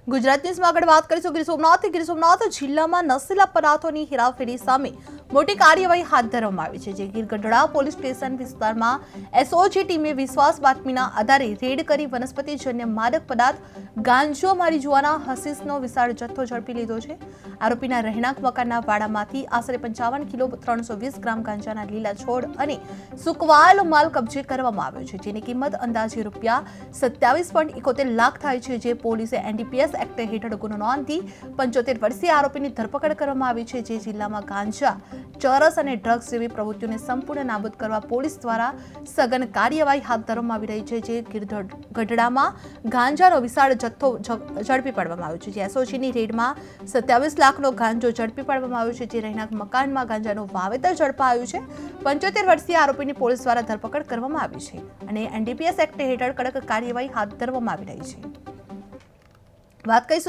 ગુજરાત ન્યૂઝમાં આગળ વાત કરીશું ગીર સોમનાથ જિલ્લામાં નશીલા પદાર્થોની હેરાફેરી સામે મોટી કાર્યવાહી હાથ ધરવામાં આવી છે જે ગીર ગઢડા પોલીસ સ્ટેશન વિસ્તારમાં એસઓજી ટીમે વિશ્વાસ બાતમીના આધારે રેડ કરી વનસ્પતિજન્ય માદક પદાર્થ ગાંજો મારીજુઆના હસીસનો વિશાળ જથ્થો ઝડપી લીધો છે। આરોપીના રહેણાંક મકાનના વાડામાંથી આશરે 55 કિલો 320 ગ્રામ ગાંજાના લીલા છોડ અને સુકવાયેલો માલ કબજે કરવામાં આવ્યો છે જેની કિંમત અંદાજે ₹27.71 લાખ થાય છે જે પોલીસે એનડીપીએસ એક્ટ હેઠળ ગુનો નોંધી 75 વર્ષીય આરોપીની ધરપકડ કરવામાં આવી છે જે જિલ્લામાં ગાંજા ચરસ અને ડ્રગ્સ જેવી પ્રવૃત્તિઓને સંપૂર્ણ નાબૂદ કરવા પોલીસ દ્વારા સઘન કાર્યવાહી હાથ ધરવામાં આવી રહી છે જે ગીર ગઢડામાં ગાંજાનો વિશાળ જથ્થો ઝડપી પાડવામાં આવ્યો છે જે એસઓજીની રેડમાં 27 લાખનો ગાંજો ઝડપી પાડવામાં આવ્યો છે જે રહેણાંક મકાનમાં ગાંજાનું વાવેતર ઝડપાયું છે। 75 વર્ષીય આરોપીની પોલીસ દ્વારા ધરપકડ કરવામાં આવી છે અને એનડીપીએસ એક્ટ હેઠળ કડક કાર્યવાહી હાથ ધરવામાં આવી રહી છે। વાત કરીશું